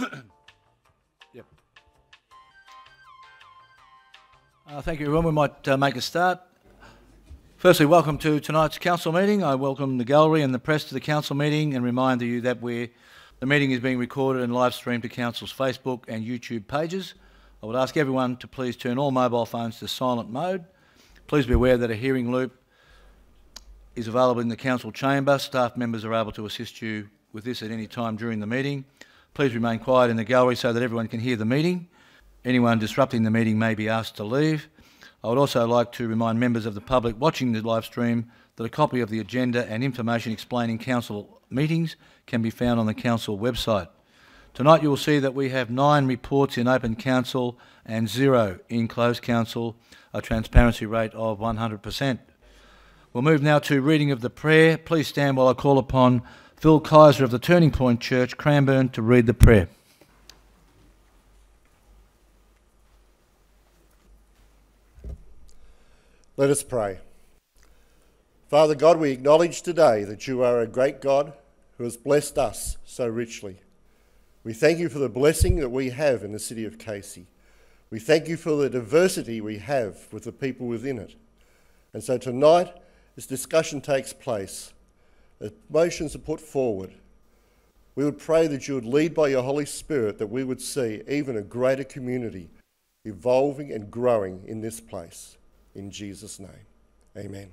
Yep. Thank you, everyone. We might make a start. Firstly, welcome to tonight's council meeting. I welcome the gallery and the press to the council meeting and remind you that the meeting is being recorded and live streamed to council's Facebook and YouTube pages. I would ask everyone to please turn all mobile phones to silent mode. Please be aware that a hearing loop is available in the council chamber. Staff members are able to assist you with this at any time during the meeting. Please remain quiet in the gallery so that everyone can hear the meeting. Anyone disrupting the meeting may be asked to leave. I would also like to remind members of the public watching the live stream that a copy of the agenda and information explaining council meetings can be found on the council website. Tonight you will see that we have 9 reports in open council and 0 in closed council, a transparency rate of 100%. We'll move now to reading of the prayer. Please stand while I call upon Phil Kaiser of the Turning Point Church, Cranbourne, to read the prayer. Let us pray. Father God, we acknowledge today that you are a great God who has blessed us so richly. We thank you for the blessing that we have in the city of Casey. We thank you for the diversity we have with the people within it. And so tonight, as discussion takes place, as motions are put forward, we would pray that you would lead by your Holy Spirit, that we would see even a greater community evolving and growing in this place. In Jesus' name, amen.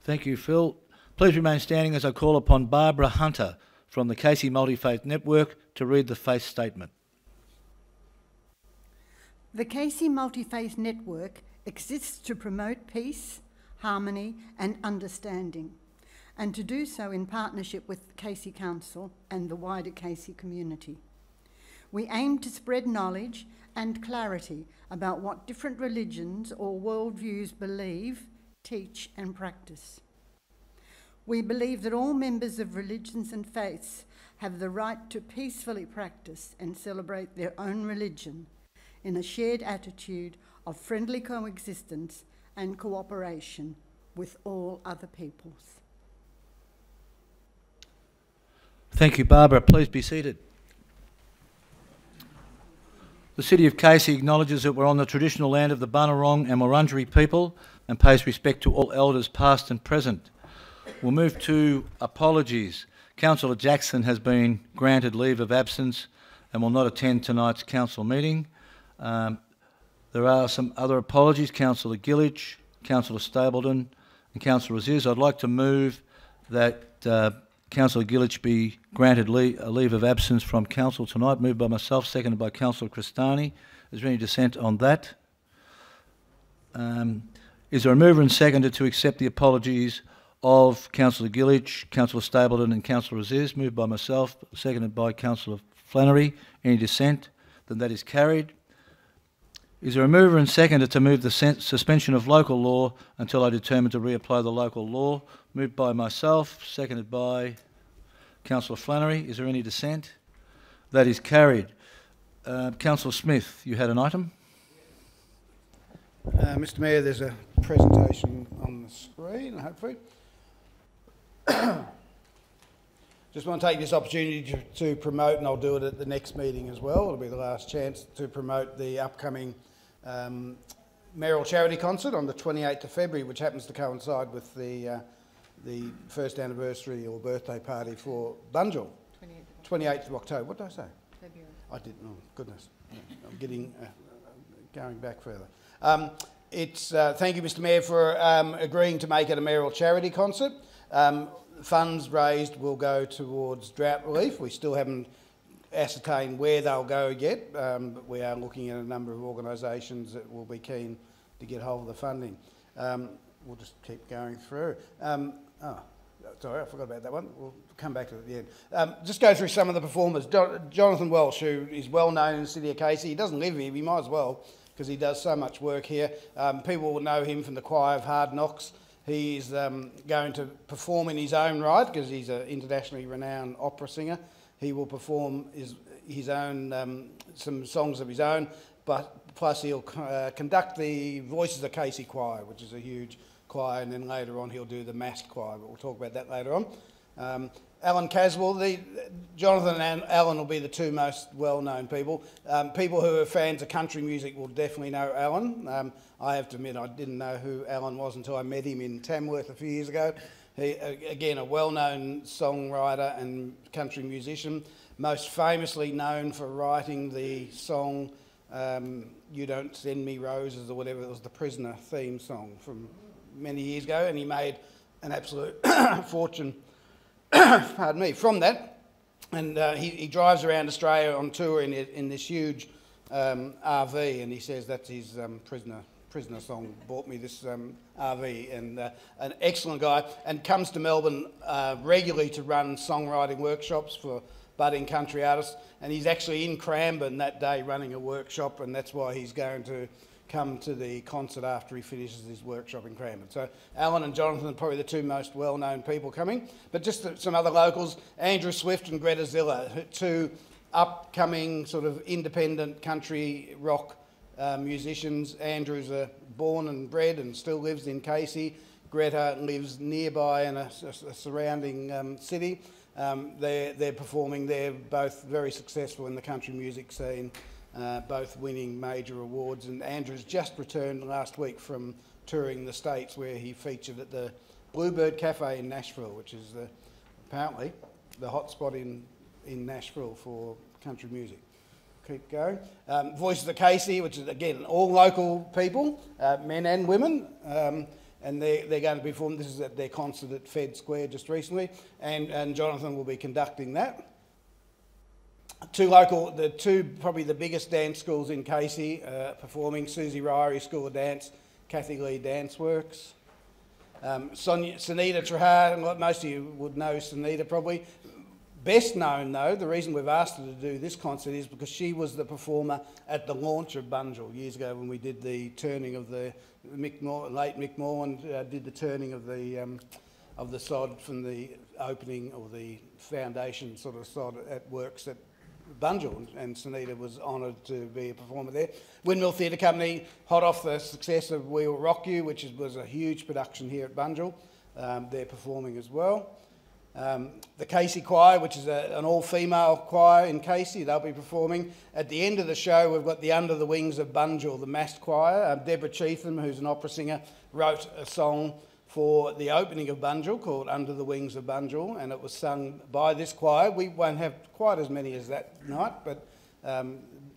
Thank you, Phil. Please remain standing as I call upon Barbara Hunter from the Casey Multi-Faith Network to read the faith statement. The Casey Multi-Faith Network exists to promote peace, harmony and understanding, and to do so in partnership with Casey Council and the wider Casey community. We aim to spread knowledge and clarity about what different religions or worldviews believe, teach and practice. We believe that all members of religions and faiths have the right to peacefully practice and celebrate their own religion in a shared attitude of friendly coexistence and cooperation with all other peoples. Thank you, Barbara. Please be seated. The City of Casey acknowledges that we're on the traditional land of the Bunurong and Wurundjeri people and pays respect to all elders past and present. We'll move to apologies. Councillor Jackson has been granted leave of absence and will not attend tonight's council meeting. There are some other apologies. Councillor Gillich, Councillor Stapleton and Councillor Aziz. I'd like to move that Councillor Gillich be granted a leave of absence from council tonight, moved by myself, seconded by Councillor Cristani. Is there any dissent on that? Is there a mover and seconder to accept the apologies of Councillor Gillich, Councillor Stapleton and Councillor Aziz? Moved by myself, seconded by Councillor Flannery. Any dissent? Then that is carried. Is there a mover and seconder to move the suspension of local law until I determine to reapply the local law? Moved by myself, seconded by Councillor Flannery. Is there any dissent? That is carried. Councillor Smith, you had an item? Mr Mayor, there's a presentation on the screen, hopefully. Just want to take this opportunity to promote, and I'll do it at the next meeting as well, it'll be the last chance to promote the upcoming mayoral charity concert on the 28th of February, which happens to coincide with the first anniversary or birthday party for Bunjil. 28th of October. What did I say? February. I didn't. Oh, goodness. I'm getting going back further. Thank you, Mr Mayor, for agreeing to make it a mayoral charity concert. Funds raised will go towards drought relief. We still haven't ascertained where they'll go yet, but we are looking at a number of organisations that will be keen to get hold of the funding. We'll just keep going through. Sorry, I forgot about that one. We'll come back to it at the end. Just go through some of the performers. Jonathan Welsh, who is well known in the City of Casey. He doesn't live here, he might as well, because he does so much work here. People will know him from the choir of Hard Knocks. He's going to perform in his own right, because he's an internationally renowned opera singer. He will perform his own, some songs of his own, but plus he'll conduct the Voices of Casey choir, which is a huge choir, and then later on he'll do the massed choir, but we'll talk about that later on. Alan Caswell. Jonathan and Alan will be the two most well-known people. People who are fans of country music will definitely know Alan. I have to admit I didn't know who Alan was until I met him in Tamworth a few years ago. He, again, a well-known songwriter and country musician, most famously known for writing the song You Don't Send Me Roses or whatever. It was the Prisoner theme song from many years ago, and he made an absolute fortune pardon me, from that. And he drives around Australia on tour in this huge RV, and he says that's his prisoner song. Bought me this RV, and an excellent guy, and comes to Melbourne regularly to run songwriting workshops for budding country artists. And he's actually in Cranbourne that day running a workshop, and that's why he's going to come to the concert after he finishes his workshop in Cranbourne. So Alan and Jonathan are probably the two most well-known people coming. But just some other locals, Andrew Swift and Greta Zilla, two upcoming sort of independent country rock musicians. Andrew's born and bred and still lives in Casey. Greta lives nearby in a surrounding city. They're performing. They're both very successful in the country music scene. Both winning major awards, and Andrew's just returned last week from touring the States, where he featured at the Bluebird Cafe in Nashville, which is apparently the hotspot in Nashville for country music. Keep going. Voices of Casey, which is again all local people, men and women, and they're going to be performing. This is at their concert at Fed Square just recently, and Jonathan will be conducting that. Probably the biggest dance schools in Casey performing: Susie Ryrie School of Dance, Kathy Lee Dance Works, Sunita Trahar. Most of you would know Sunita probably. Best known though, the reason we've asked her to do this concert is because she was the performer at the launch of Bunjil years ago when we did the turning of the late Mick Moreland did the turning of the sod from the opening or the foundation sort of sod at works at Bunjil, and Sunita was honoured to be a performer there. Windmill Theatre Company, hot off the success of We'll Rock You, which was a huge production here at Bunjil. They're performing as well. The Casey Choir, which is an all-female choir in Casey, they'll be performing. At the end of the show, we've got the Under the Wings of Bunjil, the massed choir. Deborah Cheatham, who's an opera singer, wrote a song for the opening of Bunjil called Under the Wings of Bunjil, and it was sung by this choir. We won't have quite as many as that night, but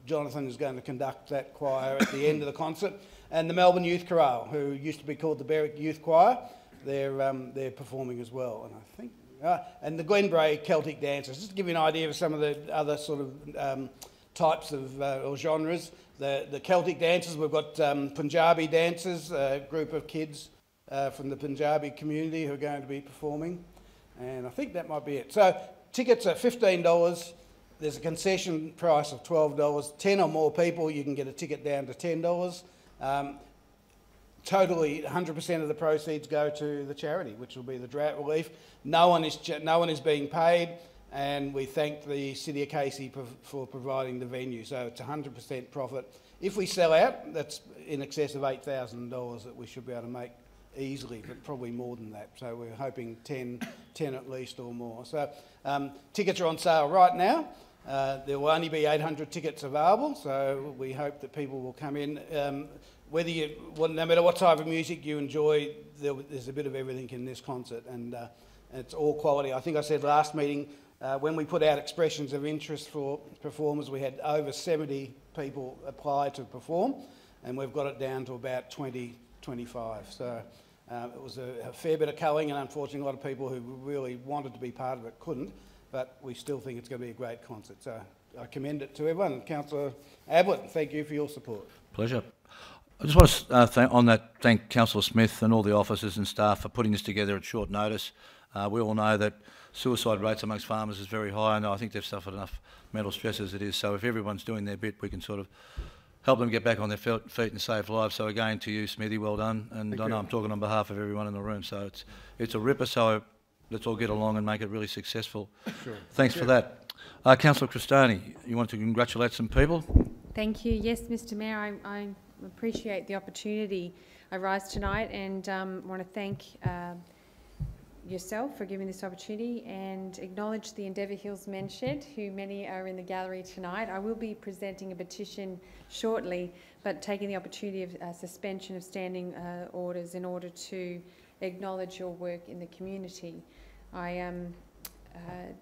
Jonathan is going to conduct that choir at the end of the concert. And the Melbourne Youth Chorale, who used to be called the Berwick Youth Choir, they're performing as well. And I think, and the Glenbrae Celtic Dancers, just to give you an idea of some of the other sort of types of or genres. The Celtic dancers, we've got Punjabi dancers, a group of kids from the Punjabi community who are going to be performing, and I think that might be it. So tickets are $15. There's a concession price of $12. 10 or more people, you can get a ticket down to $10. Totally, 100% of the proceeds go to the charity, which will be the drought relief. No one is being paid, and we thank the City of Casey for providing the venue. So it's 100% profit. If we sell out, that's in excess of $8,000 that we should be able to make easily, but probably more than that. So we're hoping 10 at least or more. So tickets are on sale right now. There will only be 800 tickets available, so we hope that people will come in. No matter what type of music you enjoy, there's a bit of everything in this concert, and it's all quality. I think I said last meeting, when we put out expressions of interest for performers, we had over 70 people apply to perform, and we've got it down to about 20, 25. So it was a fair bit of culling, and unfortunately a lot of people who really wanted to be part of it couldn't, but we still think it's going to be a great concert. So I commend it to everyone. Councillor Ablett, thank you for your support. Pleasure. I just want to thank Councillor Smith and all the officers and staff for putting this together at short notice. We all know that suicide rates amongst farmers is very high, and I think they've suffered enough mental stress as it is. So if everyone's doing their bit, we can sort of help them get back on their feet and save lives. So again, to you, Smithy, well done. And I know I'm talking on behalf of everyone in the room. So it's a ripper. So let's all get along and make it really successful. Sure. Thanks for that. Councillor Cristani, you want to congratulate some people? Thank you. Yes, Mr. Mayor, I appreciate the opportunity I rise tonight, and want to thank yourself for giving this opportunity and acknowledge the Endeavour Hills Men's Shed, who many are in the gallery tonight. I will be presenting a petition shortly, but taking the opportunity of suspension of standing orders in order to acknowledge your work in the community.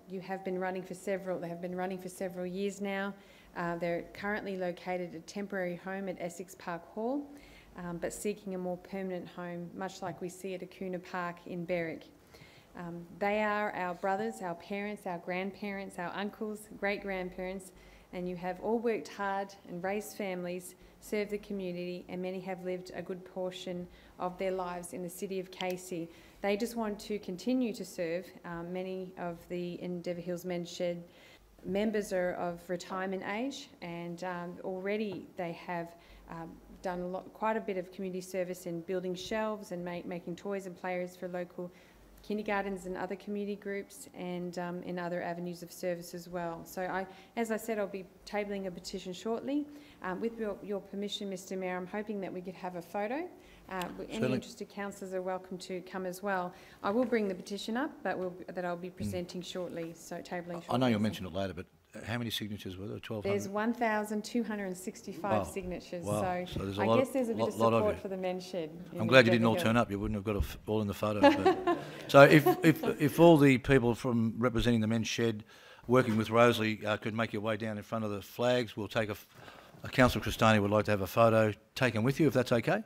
You have been running for several. They have been running for several years now. They're currently located at a temporary home at Essex Park Hall, but seeking a more permanent home, much like we see at Acuna Park in Berwick. They are our brothers, our parents, our grandparents, our uncles, great-grandparents, and you have all worked hard and raised families, served the community, and many have lived a good portion of their lives in the city of Casey. They just want to continue to serve. Many of the Endeavour Hills Men's Shed members are of retirement age, and already they have done quite a bit of community service in building shelves and making toys and play areas for local kindergartens and other community groups, and in other avenues of service as well. So as I said, I'll be tabling a petition shortly. With your permission, Mr Mayor, I'm hoping that we could have a photo. Any interested councillors are welcome to come as well. I will bring the petition up, but that I'll be presenting shortly, so tabling shortly. I know you'll mention it later, but how many signatures were there? 1,200? There's 1,265 signatures, Wow. So there's a I lot guess there's a bit of support for the men's shed. I'm glad you didn't all turn up. You wouldn't have got all in the photo. But so if all the people from representing the men's shed, working with Rosalie, could make your way down in front of the flags, we'll take Councillor Cristani would like to have a photo taken with you, if that's okay.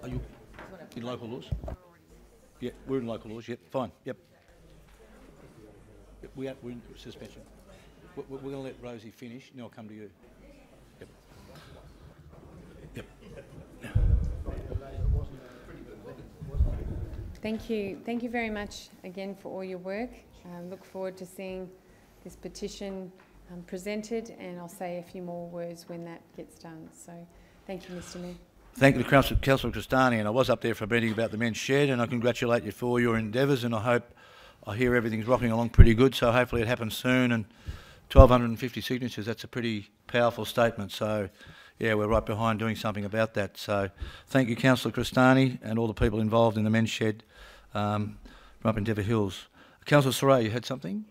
Are you in local laws? Yeah, we're in local laws. Yep, fine. Yep. We're in suspension. We're going to let Rosie finish, and then I'll come to you. Yep. Yep. Thank you. Thank you very much again for all your work. Look forward to seeing this petition presented, and I'll say a few more words when that gets done. So thank you, Mr Mayor. Thank you to Councillor Cristani, and I was up there for a meeting about the men's shed, and I congratulate you for your endeavours, and I hear everything's rocking along pretty good, so hopefully it happens soon. And 1,250 signatures, that's a pretty powerful statement. So, yeah, we're right behind doing something about that. So thank you, Councillor Cristani, and all the people involved in the men's shed from up in Endeavour Hills. Councillor Saray, you had something?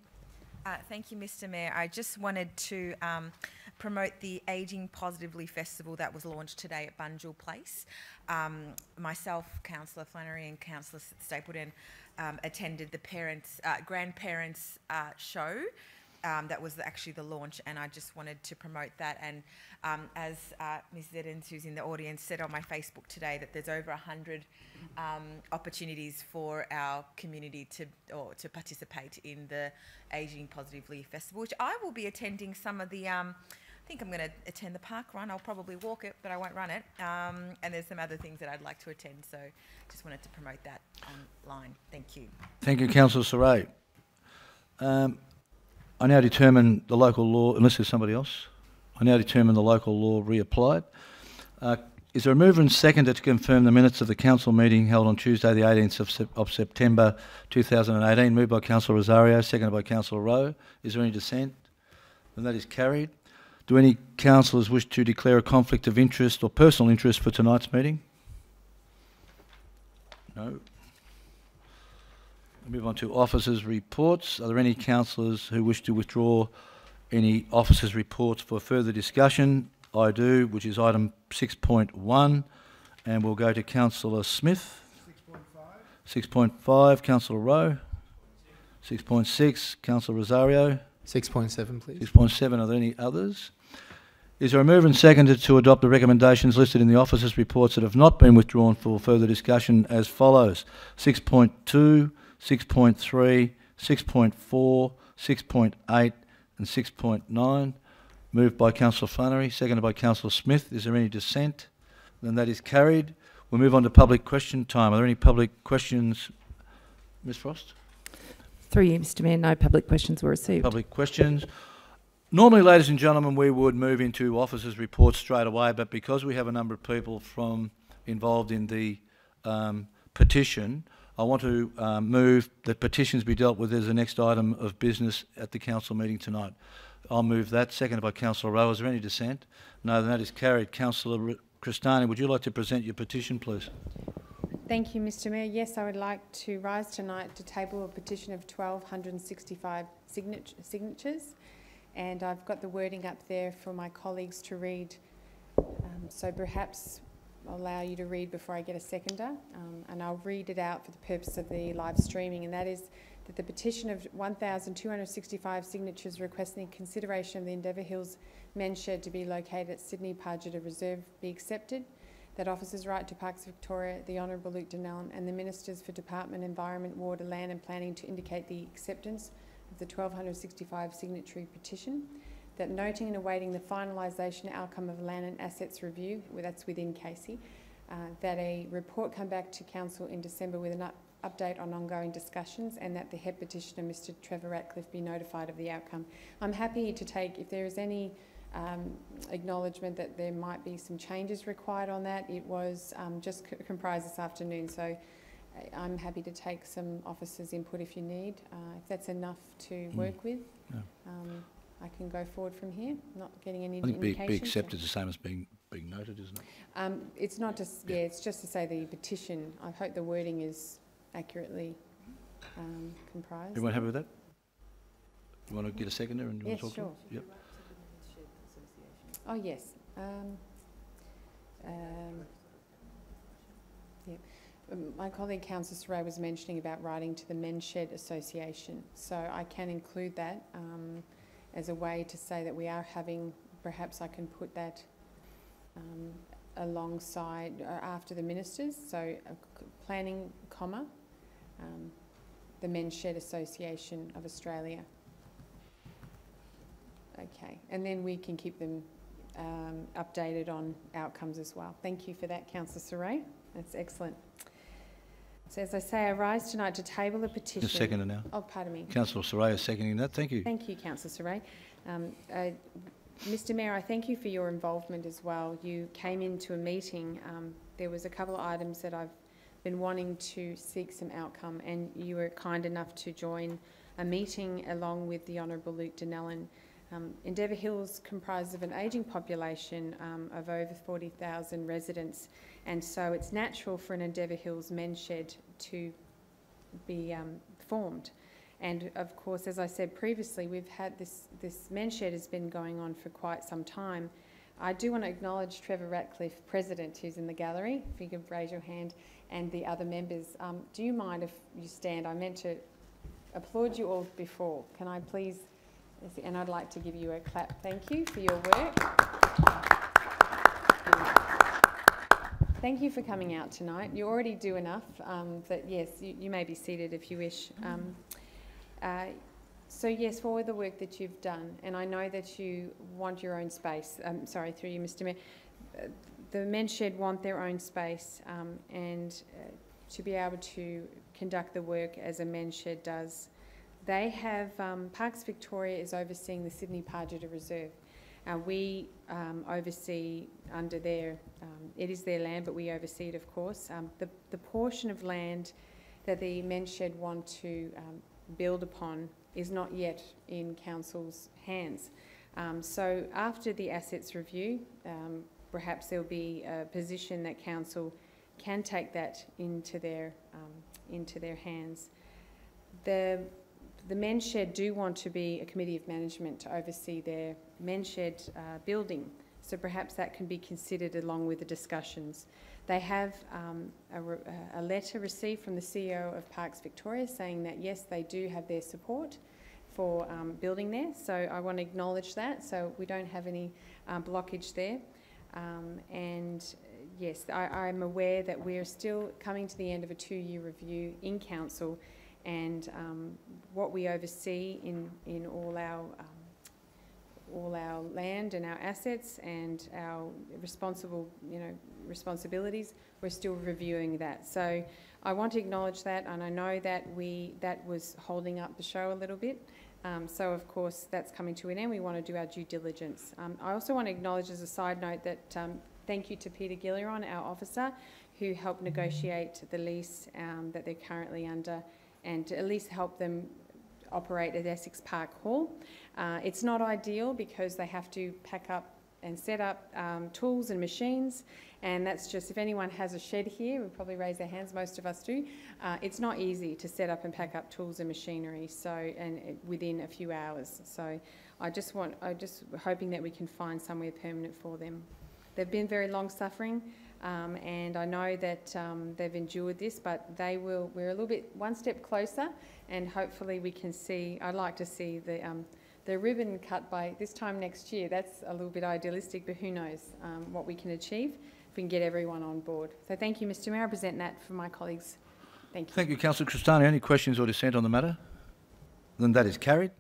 Thank you, Mr Mayor. I just wanted to promote the Ageing Positively Festival that was launched today at Bunjil Place. Myself, Councillor Flannery and Councillor Stapleton attended the grandparents show. That was actually the launch, and I just wanted to promote that. And as Ms Zeddens, who's in the audience, said on my Facebook today, that there's over 100 opportunities for our community to participate in the Ageing Positively Festival, which I will be attending some of the. I think I'm going to attend the park run. I'll probably walk it, but I won't run it. And there's some other things that I'd like to attend, so just wanted to promote that online. Thank you. Thank you, Councillor Saray. I now determine the local law, unless there's somebody else. I now determine the local law reapplied. Is there a mover and seconder to confirm the minutes of the council meeting held on Tuesday the 18th of September 2018? Moved by Councillor Rosario, seconded by Councillor Rowe. Is there any dissent? Then that is carried. Do any councillors wish to declare a conflict of interest or personal interest for tonight's meeting? No. We'll move on to officers' reports. Are there any councillors who wish to withdraw any officers' reports for further discussion? I do, which is item 6.1, and we'll go to Councillor Smith. 6.5, Councillor Rowe. 6.6, Councillor Rosario. 6.7, please. 6.7, are there any others? Is there a mover and seconder to adopt the recommendations listed in the officers' reports that have not been withdrawn for further discussion as follows? 6.2, 6.3, 6.4, 6.8 and 6.9. Moved by Councillor Flannery, seconded by Councillor Smith. Is there any dissent? Then that is carried. We'll move on to public question time. Are there any public questions? Ms Frost? Through you, Mr Mayor, no public questions were received. Public questions. Normally, ladies and gentlemen, we would move into officers' reports straight away, but because we have a number of people involved in the petition, I want to move that petitions be dealt with as the next item of business at the council meeting tonight. I'll move that. Seconded by Councillor Rowe. Is there any dissent? No, then that is carried. Councillor Cristani, would you like to present your petition, please? Thank you, Mr Mayor. Yes, I would like to rise tonight to table a petition of 1,265 signatures, and I've got the wording up there for my colleagues to read, so perhaps I'll allow you to read before I get a seconder, and I'll read it out for the purpose of the live streaming, and that is that the petition of 1,265 signatures requesting consideration of the Endeavour Hills men's shed to be located at Sydney Pargetta Reserve be accepted, that Officers' Right to Parks Victoria, the Honourable Luke Donnellan and the Ministers for Department, Environment, Water, Land and Planning to indicate the acceptance of the 1,265 signatory petition, that noting and awaiting the finalisation outcome of Land and Assets Review, that's within Casey, that a report come back to Council in December with an update on ongoing discussions, and that the head petitioner, Mr Trevor Ratcliffe, be notified of the outcome. I'm happy to take, if there is any acknowledgement that there might be some changes required on that. It was just comprised this afternoon, so I'm happy to take some officers' input if you need. If that's enough to work with, I can go forward from here. Not getting any indications. I think be accepted is the same as being noted, isn't it? It's not just, it's just to say the petition. I hope the wording is accurately comprised. Everyone happy with that? You want to get a seconder and you yes, want to talk? Sure. Yep. Oh yes. My colleague Councillor Saray was mentioning about writing to the Men's Shed Association, so I can include that as a way to say that we are having. Perhaps I can put that alongside after the ministers. So planning, the Men's Shed Association of Australia. Okay, and then we can keep them updated on outcomes as well. Thank you for that, Councillor Saray. That's excellent. So as I say, I rise tonight to table a petition. Just seconder now. Oh, pardon me. Councillor Saray is seconding that. Thank you. Thank you, Councillor Saray. Mr Mayor, I thank you for your involvement as well. You came into a meeting. There was a couple of items that I've been wanting to seek some outcome, and you were kind enough to join a meeting along with the Honourable Luke Donnellan. Endeavour Hills comprises of an ageing population of over 40,000 residents, and so it's natural for an Endeavour Hills men's shed to be formed. And of course, as I said previously, we've had this men's shed has been going on for quite some time. I do want to acknowledge Trevor Ratcliffe, President, who's in the gallery, if you could raise your hand, and the other members. Do you mind if you stand? I meant to applaud you all before. Can I please? And I'd like to give you a clap. Thank you for your work. Thank you for coming out tonight. You already do enough, but yes, you may be seated if you wish. So yes, for all the work that you've done, and I know that you want your own space. Sorry, through you, Mr Mayor. The men's shed want their own space and to be able to conduct the work as a men's shed does. They have, Parks Victoria is overseeing the Sydney Pargetta Reserve, We oversee under their, it is their land, but we oversee it, of course. The portion of land that the men's shed want to build upon is not yet in council's hands. So after the assets review, perhaps there'll be a position that council can take that into their hands. The men's shed do want to be a committee of management to oversee their men's shed building, so perhaps that can be considered along with the discussions. They have a letter received from the CEO of Parks Victoria saying that yes, they do have their support for building there, so I want to acknowledge that, so we don't have any blockage there. And yes, I'm aware that we're still coming to the end of a 2-year review in council, and what we oversee in all our land and our assets and our responsibilities, we're still reviewing that. So I want to acknowledge that, and I know that that was holding up the show a little bit. So of course that's coming to an end. We want to do our due diligence. I also want to acknowledge as a side note that thank you to Peter Gilliron, our officer, who helped negotiate the lease that they're currently under, and to at least help them operate at Essex Park Hall. It's not ideal because they have to pack up and set up tools and machines, and that's just, if anyone has a shed here, we'll probably raise their hands, most of us do. It's not easy to set up and pack up tools and machinery, so, and within a few hours. So I'm just hoping that we can find somewhere permanent for them. They've been very long suffering, and I know that they've endured this, but we're a little bit one step closer, and hopefully we can see, I'd like to see the ribbon cut by this time next year. That's a little bit idealistic, but who knows what we can achieve if we can get everyone on board. So thank you, Mr Mayor. I present that for my colleagues. Thank you. Thank you, Councillor Cristani. Any questions or dissent on the matter? Then that is carried.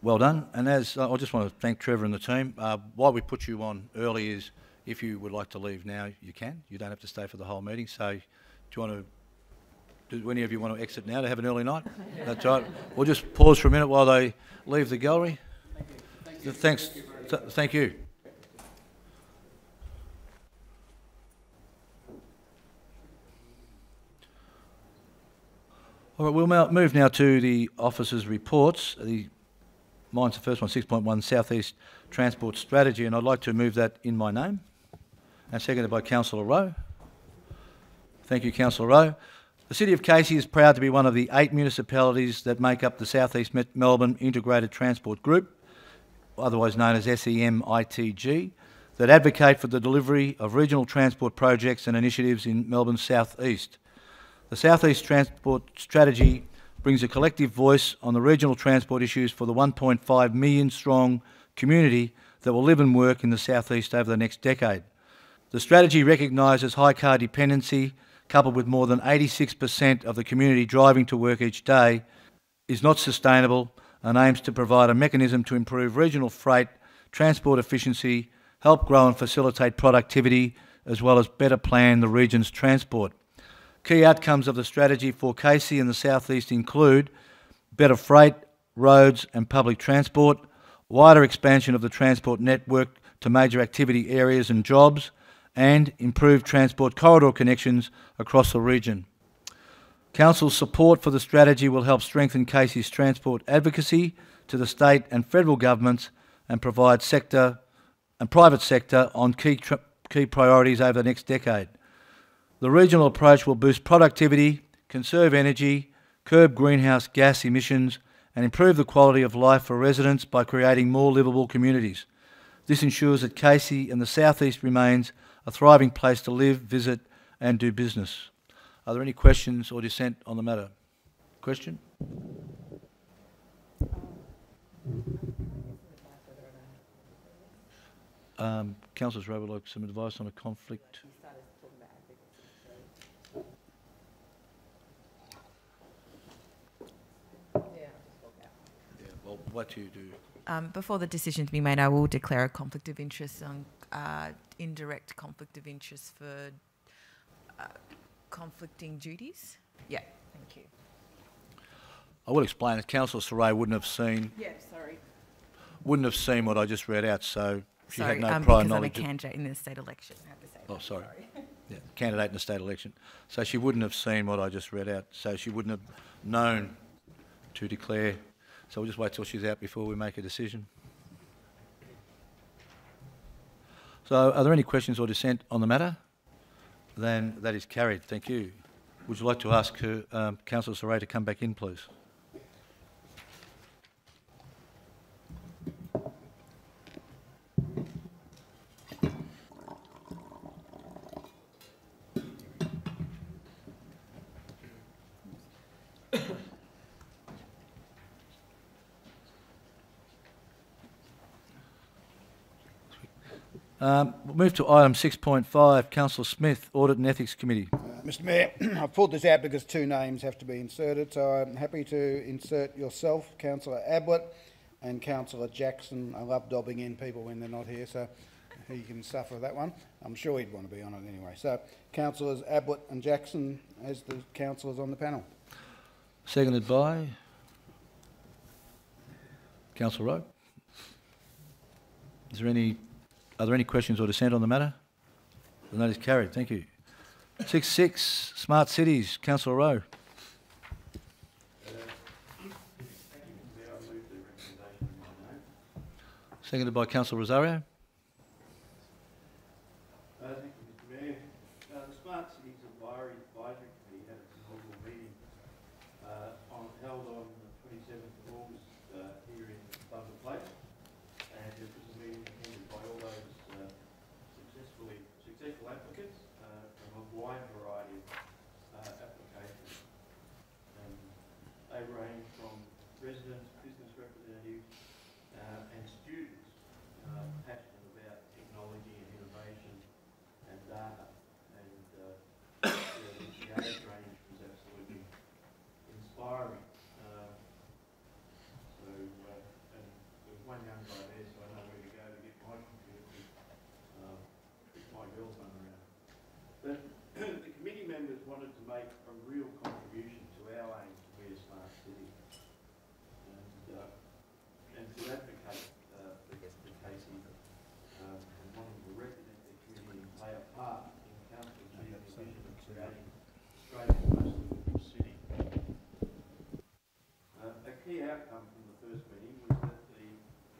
Well done. And as I just want to thank Trevor and the team. Why we put you on early is if you would like to leave now, you can. You don't have to stay for the whole meeting. So do you want to, do any of you want to exit now to have an early night? That's right. We'll just pause for a minute while they leave the gallery. Thank you. Thanks. Thank you. All right, we'll move now to the officers' reports. Mine's the first one, 6.1 South East Transport Strategy, and I'd like to move that in my name, and seconded by Councillor Rowe. Thank you, Councillor Rowe. The City of Casey is proud to be one of the 8 municipalities that make up the South East Melbourne Integrated Transport Group, otherwise known as SEMITG, that advocate for the delivery of regional transport projects and initiatives in Melbourne's South East. The South East Transport Strategy brings a collective voice on the regional transport issues for the 1.5 million strong community that will live and work in the South East over the next decade. The strategy recognises high car dependency, coupled with more than 86% of the community driving to work each day, is not sustainable and aims to provide a mechanism to improve regional freight, transport efficiency, help grow and facilitate productivity, as well as better plan the region's transport. Key outcomes of the strategy for Casey and the South East include better freight, roads and public transport, wider expansion of the transport network to major activity areas and jobs, and improved transport corridor connections across the region. Council's support for the strategy will help strengthen Casey's transport advocacy to the state and federal governments and provide sector and private sector on key priorities over the next decade. The regional approach will boost productivity, conserve energy, curb greenhouse gas emissions, and improve the quality of life for residents by creating more livable communities. This ensures that Casey and the South East remains a thriving place to live, visit and do business. Are there any questions or dissent on the matter? Question? Councillor Rowe would like some advice on a conflict. Well, what do you do? Before the decision to be made, I will declare a conflict of interest on indirect conflict of interest for conflicting duties. Yeah, thank you. I will explain that Councillor Saray wouldn't have seen wouldn't have seen what I just read out, so she had Sorry, no prior because I'm a knowledge. candidate in the state election, I have to say that. Oh, sorry. Yeah, candidate in the state election. So she wouldn't have seen what I just read out, so she wouldn't have known to declare. So we'll just wait till she's out before we make a decision. So are there any questions or dissent on the matter? Then that is carried. Thank you. Would you like to ask Councillor Saray to come back in, please? We'll move to item 6.5, Councillor Smith, Audit and Ethics Committee. Mr Mayor, I've pulled this out because two names have to be inserted, so I'm happy to insert yourself, Councillor Ablett, and Councillor Jackson. I love dobbing in people when they're not here, so he can suffer that one. I'm sure he'd want to be on it anyway. So, Councillors Ablett and Jackson as the councillors on the panel. Seconded by Councillor Rowe. Are there any questions or dissent on the matter? The note is carried. Thank you. 6.6, Smart Cities, Councillor Rowe. Seconded by Councillor Rosario. Thank you, Mr Mayor. The Smart Cities Advisory Committee had its inaugural meeting held on the 27th of August here in Bundle Place, and it was a meeting attended by all those successful applicants from a wide variety of applications. They range from residents, business representatives and students passionate about technology and innovation and data. And the age range was absolutely inspiring. And there was one young guy there, so I know where to go to get my computer with my girls run around. But the committee members wanted to make a real contribution to our aim to be a smart city and to advocate for Casey and wanting to represent the community and play a part in council's vision of creating Australia's most livable city. A key outcome from the first meeting was that the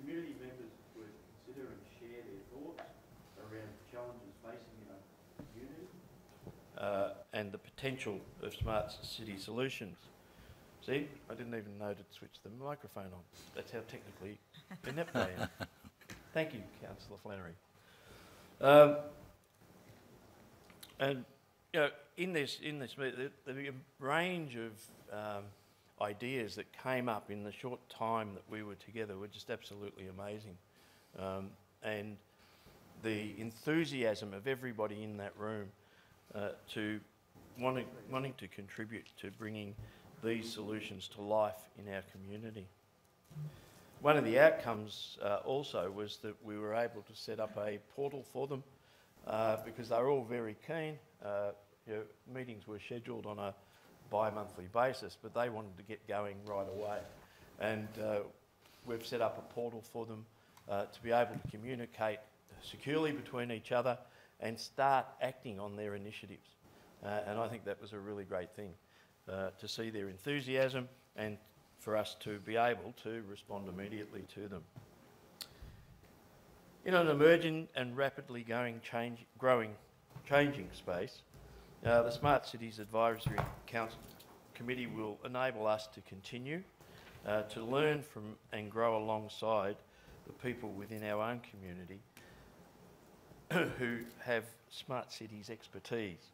community members would consider and share their thoughts around challenges facing our community and the potential of smart city solutions. See, I didn't even know to switch the microphone on. That's how technically inept I am. Thank you, Councillor Flannery. And you know, in this meeting, the range of ideas that came up in the short time that we were together were just absolutely amazing, and the enthusiasm of everybody in that room to wanting to contribute to bringing these solutions to life in our community. One of the outcomes also was that we were able to set up a portal for them because they were all very keen. You know, meetings were scheduled on a bi-monthly basis, but they wanted to get going right away. And we've set up a portal for them to be able to communicate securely between each other and start acting on their initiatives. And I think that was a really great thing, to see their enthusiasm and for us to be able to respond immediately to them. In an emerging and rapidly changing space, the Smart Cities Advisory Committee will enable us to continue to learn from and grow alongside the people within our own community who have smart cities expertise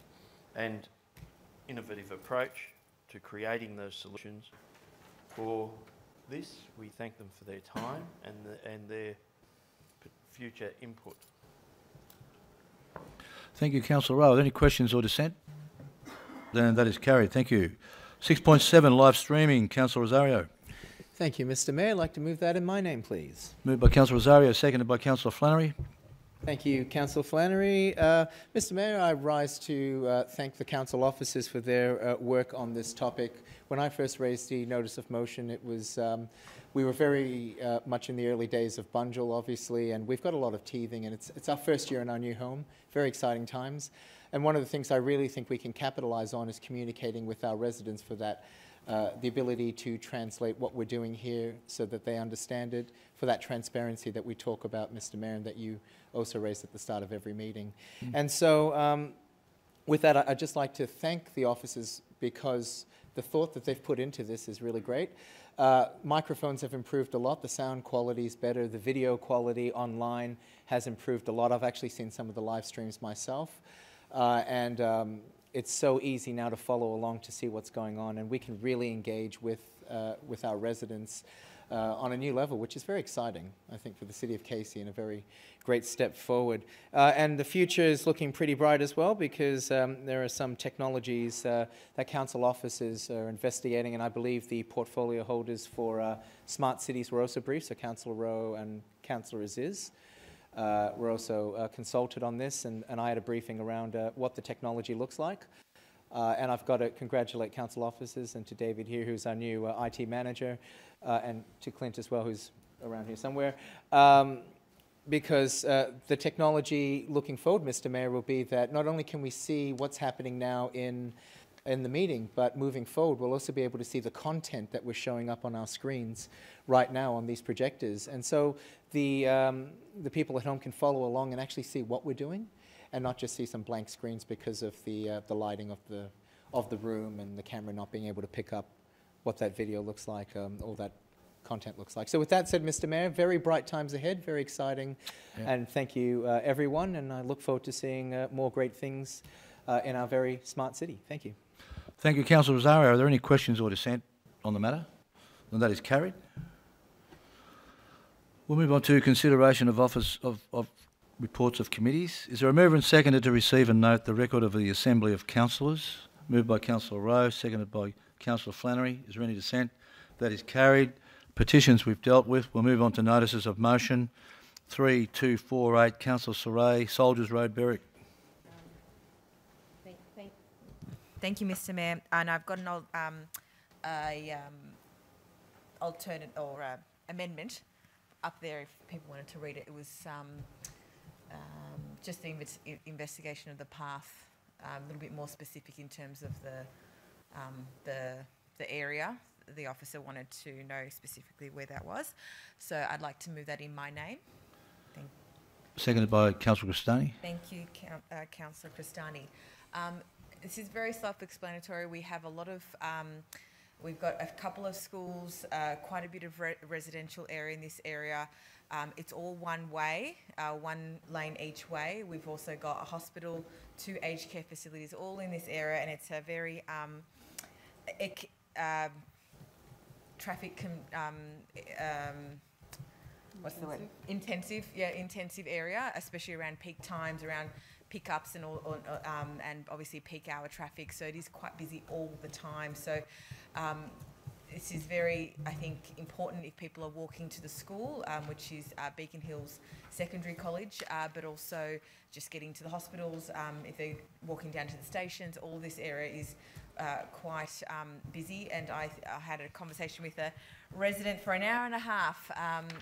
and innovative approach to creating those solutions. For this, we thank them for their time and their future input. Thank you, Councillor Rowe. Are there any questions or dissent? Then that is carried. Thank you. 6.7, live streaming, Councillor Rosario. Thank you, Mr Mayor. I'd like to move that in my name, please. Moved by Councillor Rosario, seconded by Councillor Flannery. Thank you, Councillor Flannery. Mr Mayor, I rise to thank the council officers for their work on this topic. When I first raised the notice of motion, it was we were very much in the early days of Bunjil, obviously, and we've got a lot of teething, and it's our first year in our new home. Very exciting times. And one of the things I really think we can capitalise on is communicating with our residents for that. The ability to translate what we're doing here so that they understand it, for that transparency that we talk about, Mr Mayor, and that you also raised at the start of every meeting. And so with that, I'd just like to thank the officers because the thought that they've put into this is really great. Microphones have improved a lot. The sound quality is better. The video quality online has improved a lot. I've actually seen some of the live streams myself. It's so easy now to follow along to see what's going on, and we can really engage with our residents on a new level, which is very exciting, I think, for the City of Casey, and a very great step forward. And the future is looking pretty bright as well, because there are some technologies that council officers are investigating, and I believe the portfolio holders for Smart Cities were also briefed, so Councillor Rowe and Councillor Aziz. We're also consulted on this, and I had a briefing around what the technology looks like. And I've got to congratulate council officers and to David here, who's our new IT manager, and to Clint as well, who's around here somewhere. Because the technology looking forward, Mr Mayor, will be that not only can we see what's happening now in the meeting, but moving forward, we'll also be able to see the content that we're showing up on our screens right now on these projectors. And so the people at home can follow along and actually see what we're doing, and not just see some blank screens because of the lighting of the room and the camera not being able to pick up what that video looks like, all that content looks like. So with that said, Mr Mayor, very bright times ahead, very exciting, and thank you everyone, and I look forward to seeing more great things in our very smart city. Thank you. Thank you, Councillor Rosario. Are there any questions or dissent on the matter? And that is carried. We'll move on to consideration of reports of committees. Is there a mover and seconder to receive and note the record of the Assembly of Councillors? Moved by Councillor Rowe, seconded by Councillor Flannery. Is there any dissent? That is carried. Petitions we've dealt with. We'll move on to notices of motion. 3248, Councillor Saray, Soldiers Road, Berwick. Thank you, Mr Mayor. And I've got an alternate or amendment up there if people wanted to read it. It was just the investigation of the path, a little bit more specific in terms of the area. The officer wanted to know specifically where that was. So I'd like to move that in my name. Seconded by Councillor Cristani. Thank you, Councillor Cristani. This is very self-explanatory. We have a lot of, we've got a couple of schools, quite a bit of residential area in this area. It's all one way, one lane each way. We've also got a hospital, 2 aged care facilities, all in this area, and it's a very traffic, what's the word? Intensive, intensive area, especially around peak times, around pickups and all, and obviously peak hour traffic. So it is quite busy all the time. So this is very, I think, important if people are walking to the school, which is Beacon Hills Secondary College, but also just getting to the hospitals. If they're walking down to the stations, all this area is quite busy. And I had a conversation with a resident for an hour and a half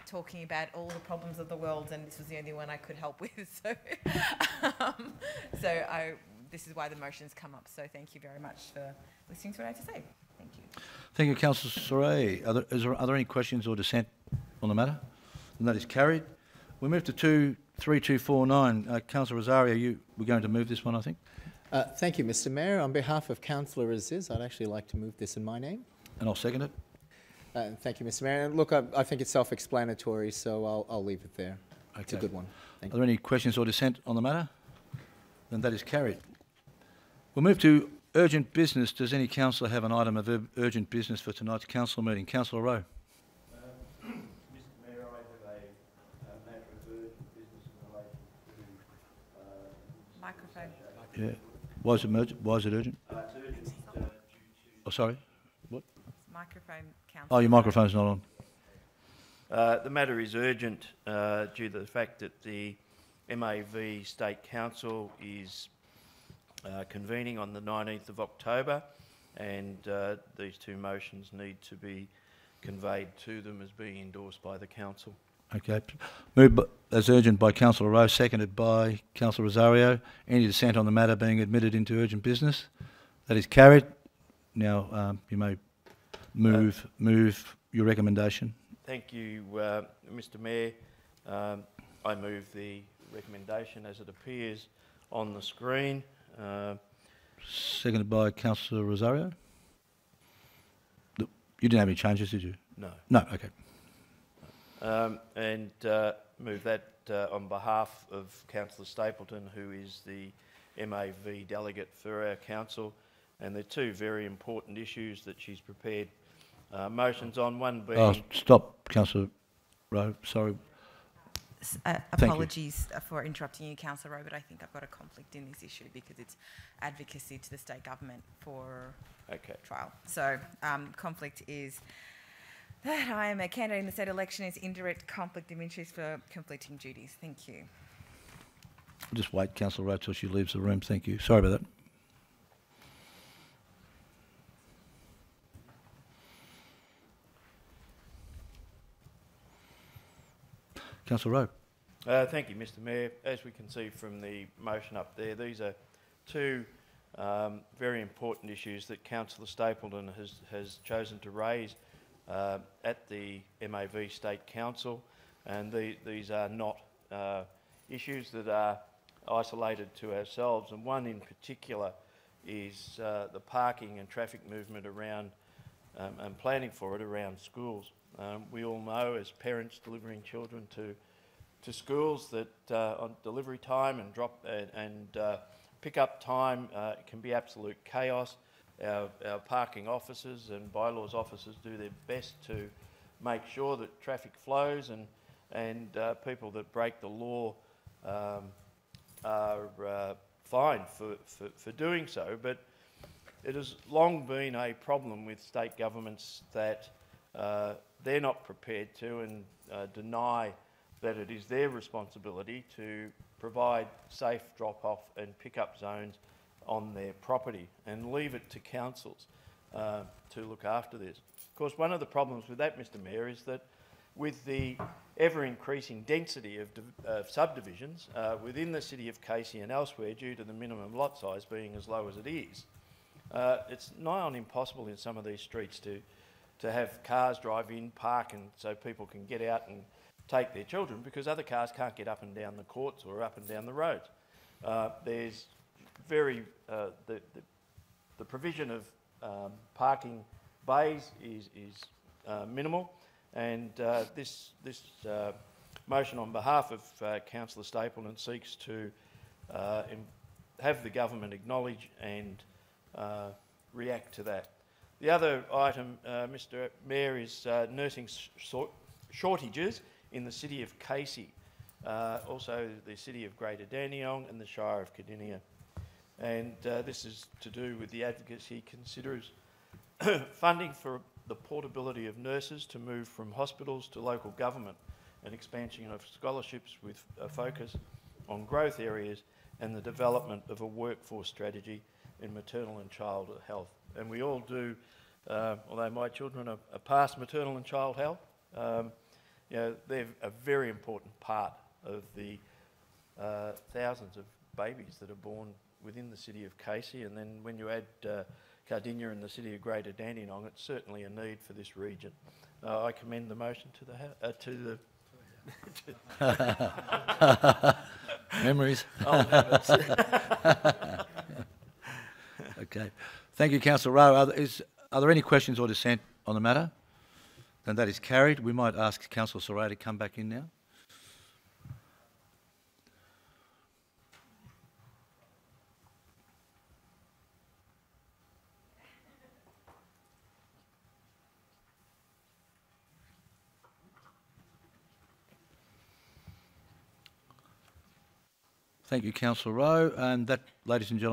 talking about all the problems of the world, and this was the only one I could help with. So, this is why the motions come up. So thank you very much for listening to what I had to say. Thank you. Thank you, Councillor Saray. Are there any questions or dissent on the matter? And that is carried. We move to 3249. Councillor Rosario, we're going to move this one, I think. Thank you, Mr Mayor. On behalf of Councillor Aziz, I'd actually like to move this in my name. And I'll second it. Thank you, Mr Mayor. And look, I think it's self-explanatory, so I'll leave it there. Okay. It's a good one. Thank you. Are there any questions or dissent on the matter? Then that is carried. We'll move to urgent business. Does any councillor have an item of urgent business for tonight's council meeting? Councillor Rowe. Mr Mayor, I have a matter of urgent business in relation to... Microphone. Yeah. Why is it urgent? It's urgent due to... Oh, sorry. What? Microphone, Councillor. Oh, your microphone's not on. The matter is urgent due to the fact that the MAV State Council is convening on the 19th of October, and these two motions need to be conveyed to them as being endorsed by the council. Okay. Moved as urgent by Councillor Rowe, seconded by Councillor Rosario. Any dissent on the matter being admitted into urgent business? That is carried. Now you may move your recommendation. Thank you, Mr. Mayor. I move the recommendation as it appears on the screen. Seconded by Councillor Rosario. You didn't have any changes, did you? No. No, okay. And move that on behalf of Councillor Stapleton, who is the MAV delegate for our council. And they're two very important issues that she's prepared motions on, one being... Oh, stop, Councillor Rowe, sorry. Apologies for interrupting you, Councillor Rowe, but I think I've got a conflict in this issue because it's advocacy to the state government for trial. So conflict is that I am a candidate in the state election is indirect conflict of interest for conflicting duties. Thank you. I'll just wait, Councillor Rowe, till she leaves the room. Thank you. Sorry about that. Councillor Rowe. Thank you, Mr. Mayor. As we can see from the motion up there, these are two very important issues that Councillor Stapleton has chosen to raise at the MAV State Council, and these are not issues that are isolated to ourselves, and one in particular is the parking and traffic movement around and planning for it around schools. We all know, as parents delivering children to schools, that on delivery time and pick up time it can be absolute chaos. Our parking officers and bylaws officers do their best to make sure that traffic flows, and people that break the law are fined for doing so. But it has long been a problem with state governments that they're not prepared to and deny that it is their responsibility to provide safe drop-off and pick-up zones on their property, and leave it to councils to look after this. Of course, one of the problems with that, Mr. Mayor, is that with the ever-increasing density of subdivisions within the city of Casey and elsewhere, due to the minimum lot size being as low as it is, it's nigh on impossible in some of these streets to have cars drive in, park, and so people can get out and take their children, because other cars can't get up and down the courts or up and down the roads. There's the provision of parking bays is minimal, and this motion on behalf of Councillor Stapleton seeks to have the government acknowledge and react to that. The other item, Mr. Mayor, is nursing shortages in the city of Casey, also the city of Greater Dandenong and the Shire of Cardinia. And this is to do with the advocacy considers funding for the portability of nurses to move from hospitals to local government, and expansion of scholarships with a focus on growth areas, and the development of a workforce strategy in maternal and child health. And we all do, although my children are past maternal and child health, you know, they're a very important part of the thousands of babies that are born within the city of Casey, and then when you add Cardinia and the city of Greater Dandenong, it's certainly a need for this region. I commend the motion to the Memories. old habits. Okay. Thank you, Councillor Rowe. Are there any questions or dissent on the matter? Then that is carried. We might ask Councillor Soraya to come back in now. Thank you, Councillor Rowe. And that, ladies and gentlemen,